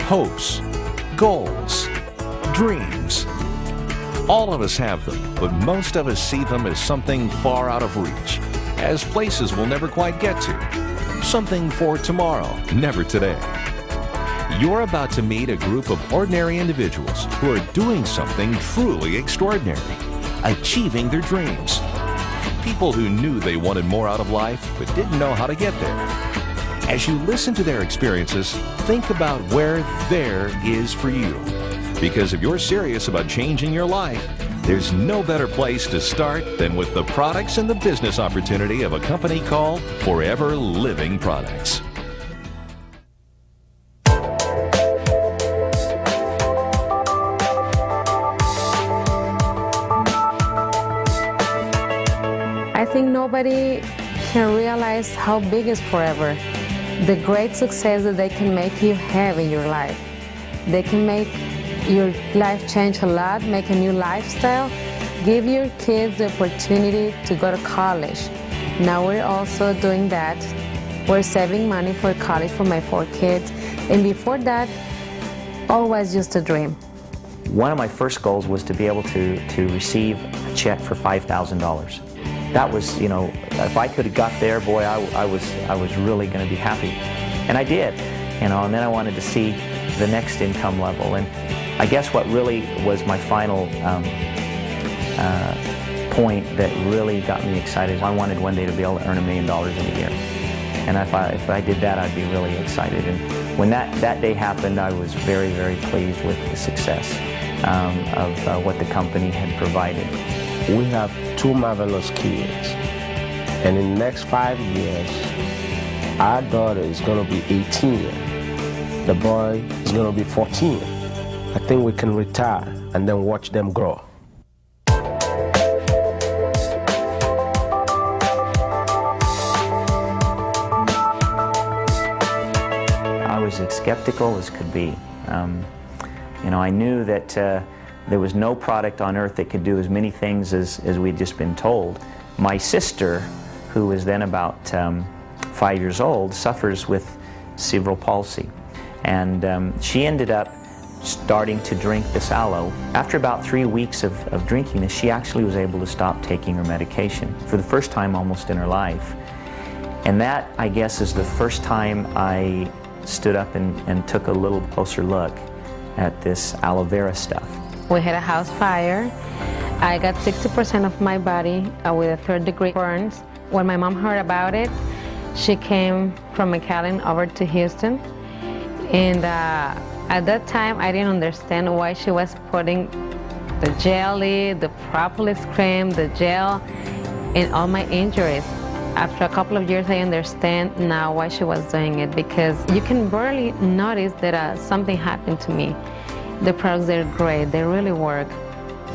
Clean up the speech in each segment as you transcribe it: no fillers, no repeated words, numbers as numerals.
hopes, goals, dreams. All of us have them, but most of us see them as something far out of reach, as places we'll never quite get to. Something for tomorrow, never today. You're about to meet a group of ordinary individuals who are doing something truly extraordinary, achieving their dreams. People who knew they wanted more out of life but didn't know how to get there. As you listen to their experiences, think about where there is for you. Because if you're serious about changing your life, there's no better place to start than with the products and the business opportunity of a company called Forever Living Products. I think nobody can realize how big is Forever. The great success that they can make you have in your life. They can make your life change a lot, make a new lifestyle, give your kids the opportunity to go to college. Now we're also doing that. We're saving money for college for my 4 kids. And before that, always just a dream. One of my first goals was to be able to receive a check for $5,000. That was, you know, if I could have got there, boy, I was really going to be happy. And I did, you know, and then I wanted to see the next income level. And I guess what really was my final point that really got me excited, I wanted one day to be able to earn $1 million in a year. And if I did that, I'd be really excited. And when that day happened, I was very, very pleased with the success of what the company had provided. We have 2 marvelous kids, and in the next 5 years, our daughter is going to be 18. The boy is going to be 14. I think we can retire and then watch them grow. I was as skeptical as could be. You know, I knew that there was no product on earth that could do as many things as we'd just been told. My sister, who was then about 5 years old, suffers with cerebral palsy. And she ended up starting to drink this aloe. After about 3 weeks of drinking this, she actually was able to stop taking her medication for the first time almost in her life. And that, I guess, is the first time I stood up and took a little closer look at this aloe vera stuff. We had a house fire. I got 60% of my body with a 3rd-degree burns. When my mom heard about it, she came from McAllen over to Houston. And at that time, I didn't understand why she was putting the jelly, the propolis cream, the gel in all my injuries. After a couple of years, I understand now why she was doing it, because you can barely notice that something happened to me. The products, they're great. They really work.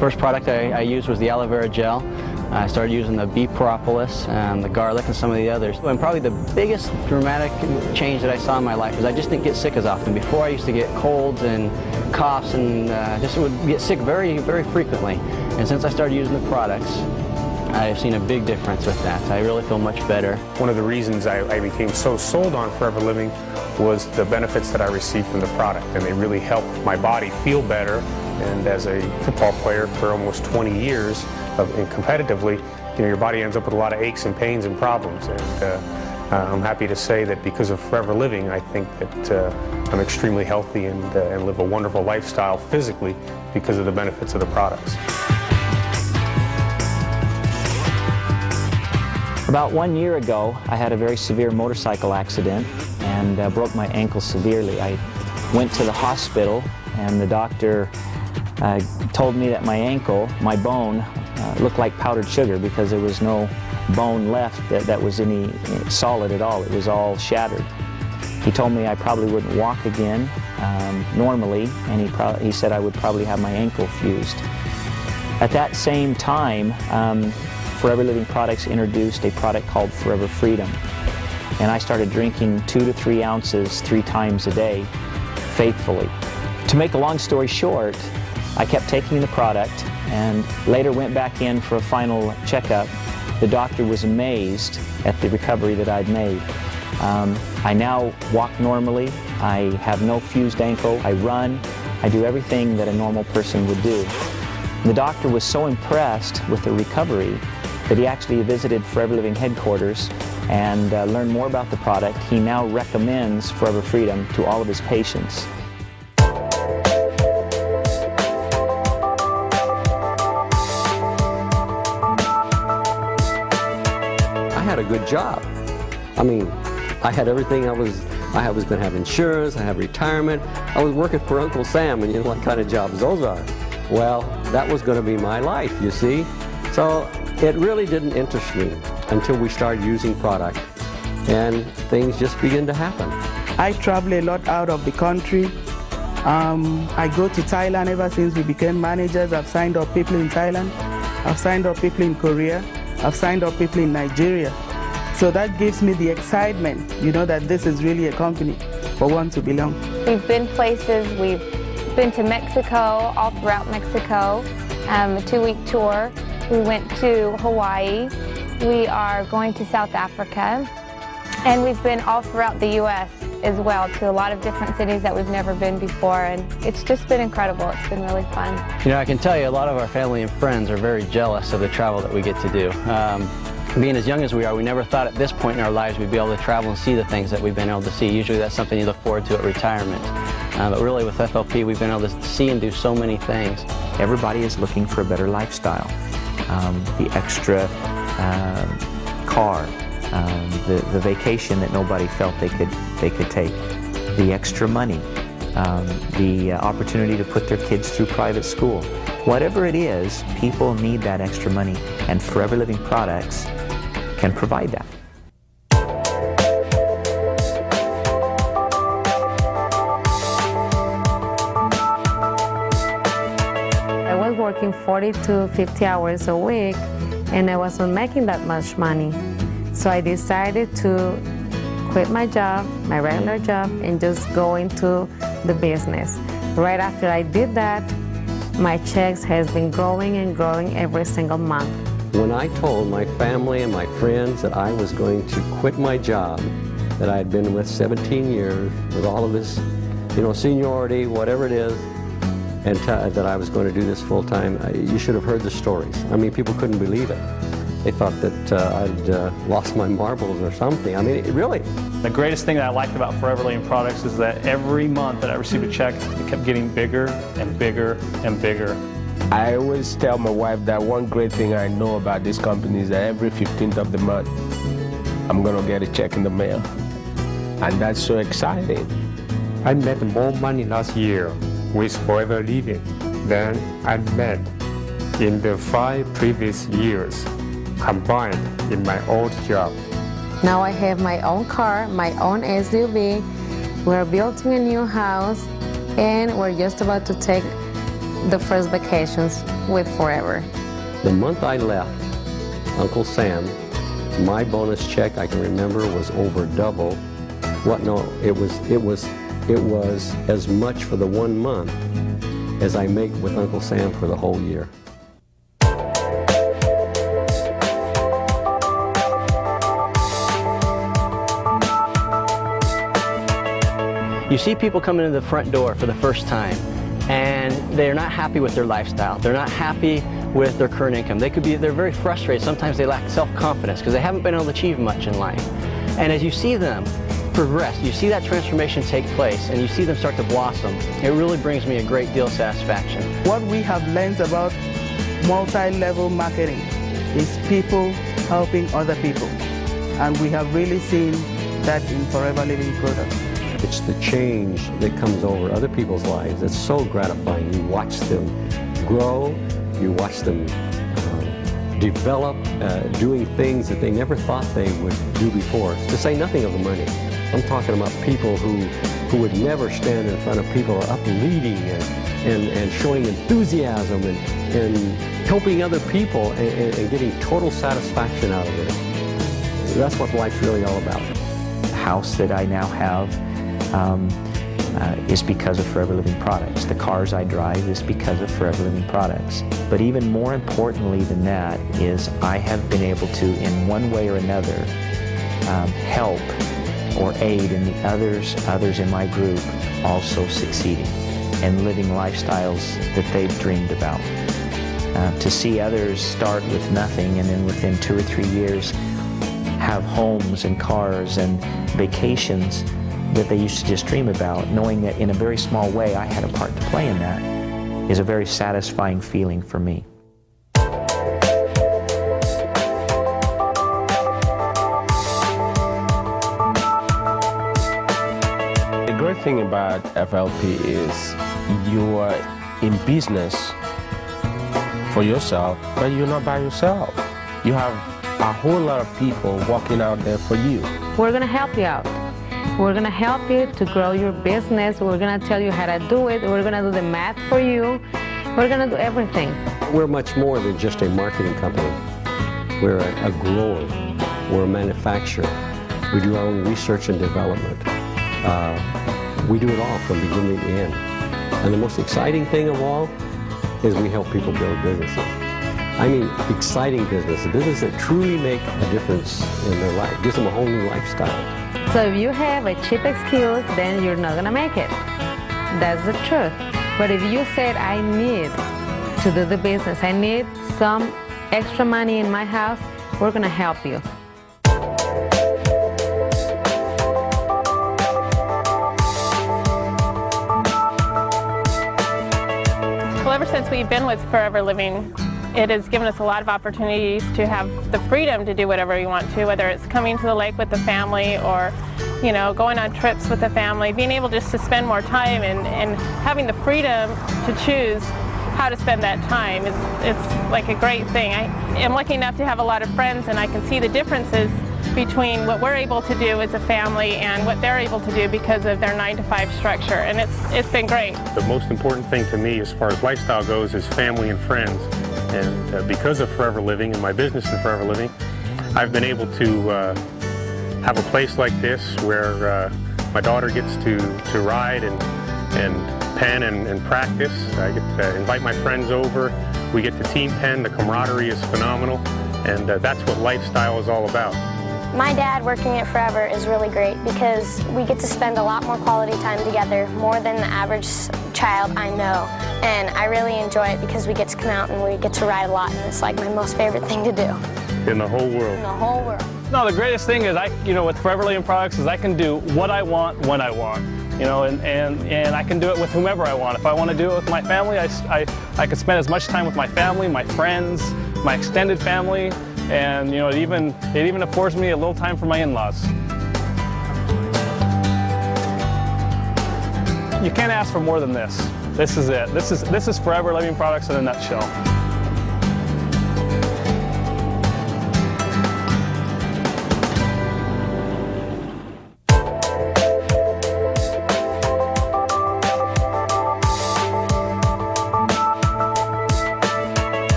First product I used was the aloe vera gel. I started using the bee propolis and the garlic and some of the others. And probably the biggest dramatic change that I saw in my life is I just didn't get sick as often. Before I used to get colds and coughs and just would get sick very, very frequently. And since I started using the products, I've seen a big difference with that. I really feel much better. One of the reasons I became so sold on Forever Living was the benefits that I received from the product, and they really helped my body feel better. And as a football player for almost 20 years and competitively, you know, your body ends up with a lot of aches and pains and problems. And I'm happy to say that because of Forever Living, I think that I'm extremely healthy and live a wonderful lifestyle physically because of the benefits of the products. About 1 year ago, I had a very severe motorcycle accident and broke my ankle severely. I went to the hospital and the doctor told me that my ankle, my bone, looked like powdered sugar because there was no bone left that was any solid at all. It was all shattered. He told me I probably wouldn't walk again normally, and he said I would probably have my ankle fused. At that same time, Forever Living Products introduced a product called Forever Freedom. And I started drinking 2 to 3 ounces 3 times a day, faithfully. To make a long story short, I kept taking the product and later went back in for a final checkup. The doctor was amazed at the recovery that I'd made. I now walk normally, I have no fused ankle. I run. I do everything that a normal person would do. The doctor was so impressed with the recovery that he actually visited Forever Living headquarters and learned more about the product. He now recommends Forever Freedom to all of his patients. I had a good job. I mean, I had everything. I was going to have insurance, I have retirement. I was working for Uncle Sam, and you know what kind of jobs those are. Well, that was going to be my life, you see. So it really didn't interest me until we started using product, and things just began to happen. I travel a lot out of the country. I go to Thailand ever since we became managers. I've signed up people in Thailand. I've signed up people in Korea. I've signed up people in Nigeria. So that gives me the excitement, you know, that this is really a company for one to belong. We've been places, we've been to Mexico, all throughout Mexico, a 2-week tour. We went to Hawaii. We are going to South Africa. And we've been all throughout the U.S. as well, to a lot of different cities that we've never been before. And it's just been incredible. It's been really fun. You know, I can tell you a lot of our family and friends are very jealous of the travel that we get to do. Being as young as we are, we never thought at this point in our lives we'd be able to travel and see the things that we've been able to see. Usually that's something you look forward to at retirement. But really with FLP, we've been able to see and do so many things. Everybody is looking for a better lifestyle. The extra car, the vacation that nobody felt they could take, the extra money, the opportunity to put their kids through private school. Whatever it is, people need that extra money, and Forever Living products can provide that. I was working 40 to 50 hours a week, and I wasn't making that much money. So I decided to quit my job, my regular job, and just go into the business. Right after I did that, my checks has been growing and growing every single month. When I told my family and my friends that I was going to quit my job that I had been with 17 years with all of this, you know, seniority, whatever it is, and that I was going to do this full time, you should have heard the stories. I mean, people couldn't believe it. They thought that I'd lost my marbles or something. I mean, really. The greatest thing that I liked about Forever Living products is that every month that I received a check, it kept getting bigger and bigger and bigger. I always tell my wife that one great thing I know about this company is that every 15th of the month, I'm going to get a check in the mail. And that's so exciting. I made more money last year with Forever Living than I made in the 5 previous years combined in my old job. Now I have my own car, my own SUV. We're building a new house, and we're just about to take the first vacations with Forever. The month I left Uncle Sam, my bonus check, I can remember, was over double. It was as much for the 1 month as I make with Uncle Sam for the whole year. You see people coming in the front door for the first time, and they're not happy with their lifestyle. They're not happy with their current income. They're very frustrated. Sometimes they lack self-confidence because they haven't been able to achieve much in life. And as you see them progress, you see that transformation take place, and you see them start to blossom, it really brings me a great deal of satisfaction. What we have learned about multi-level marketing is people helping other people. And we have really seen that in Forever Living products. It's the change that comes over other people's lives that's so gratifying. You watch them grow, you watch them develop, doing things that they never thought they would do before, to say nothing of the money. I'm talking about people who would never stand in front of people, are up leading and showing enthusiasm and helping other people and getting total satisfaction out of it. That's what life's really all about. The house that I now have is because of Forever Living products. The cars I drive is because of Forever Living products. But even more importantly than that is I have been able to, in one way or another, help or aid in the others in my group also succeeding and living lifestyles that they've dreamed about. To see others start with nothing and then within 2 or 3 years have homes and cars and vacations that they used to just dream about, knowing that in a very small way I had a part to play in that, is a very satisfying feeling for me. The great thing about FLP is you are in business for yourself, but you're not by yourself. You have a whole lot of people working out there for you. We're going to help you out. We're going to help you to grow your business. We're going to tell you how to do it. We're going to do the math for you. We're going to do everything. We're much more than just a marketing company. We're a grower. We're a manufacturer. We do our own research and development. We do it all from beginning to end. And the most exciting thing of all is we help people build businesses. I mean, exciting businesses that truly make a difference in their life, gives them a whole new lifestyle. So if you have a cheap excuse, then you're not going to make it. That's the truth. But if you said, I need to do the business, I need some extra money in my house, we're going to help you. Well, ever since we've been with Forever Living, it has given us a lot of opportunities to have the freedom to do whatever we want to, whether it's coming to the lake with the family or, you know, going on trips with the family, being able just to spend more time and having the freedom to choose how to spend that time. It's like a great thing. I am lucky enough to have a lot of friends, and I can see the differences between what we're able to do as a family and what they're able to do because of their 9-to-5 structure, and it's been great. The most important thing to me as far as lifestyle goes is family and friends. And because of Forever Living and my business in Forever Living, I've been able to have a place like this where my daughter gets to ride and pen and practice. I get to invite my friends over. We get to team pen. The camaraderie is phenomenal, and that's what lifestyle is all about. My dad working at Forever is really great because we get to spend a lot more quality time together, more than the average child I know. And I really enjoy it because we get to come out and we get to ride a lot, and it's like my most favorite thing to do. In the whole world. In the whole world. No, the greatest thing is with Forever Living products is I can do what I want when I want. And I can do it with whomever I want. If I want to do it with my family, I can spend as much time with my family, my friends, my extended family, and it even affords me a little time for my in-laws. You can't ask for more than this. This is it. This is Forever Living products in a nutshell.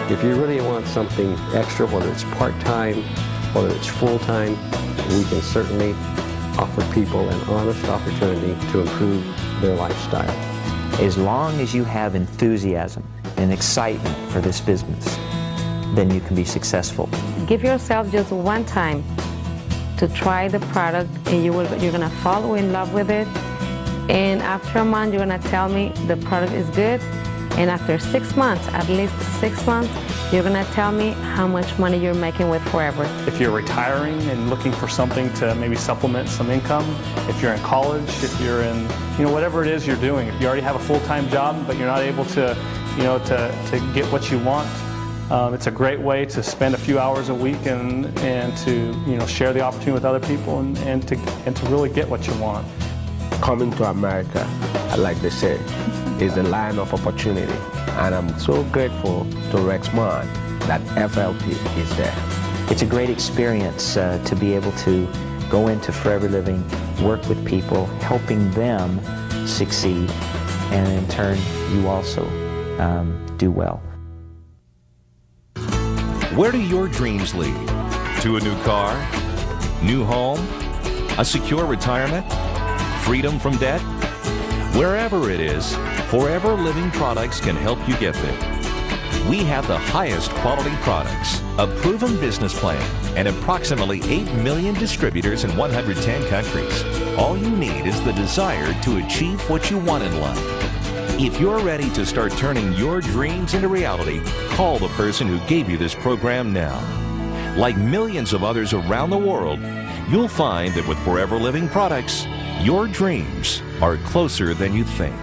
If you really want something extra, whether it's part-time, whether it's full-time, we can certainly offer people an honest opportunity to improve their lifestyle. As long as you have enthusiasm and excitement for this business, then you can be successful. Give yourself just one time to try the product, and you're going to fall in love with it. And after a month, you're going to tell me the product is good. And after 6 months, at least 6 months, you're going to tell me how much money you're making with Forever. If you're retiring and looking for something to maybe supplement some income, if you're in college, if you're in, whatever it is you're doing, if you already have a full-time job but you're not able to, to get what you want, it's a great way to spend a few hours a week and to, share the opportunity with other people and to really get what you want. Coming to America, like they said, is the line of opportunity, and I'm so grateful to Rexmont that FLP is there. It's a great experience to be able to go into Forever Living, work with people, helping them succeed, and in turn, you also do well. Where do your dreams lead? To a new car? New home? A secure retirement? Freedom from debt? Wherever it is, Forever Living products can help you get there. We have the highest quality products, a proven business plan, and approximately 8 million distributors in 110 countries. All you need is the desire to achieve what you want in life. If you're ready to start turning your dreams into reality, call the person who gave you this program now. Like millions of others around the world, you'll find that with Forever Living products, your dreams are closer than you think.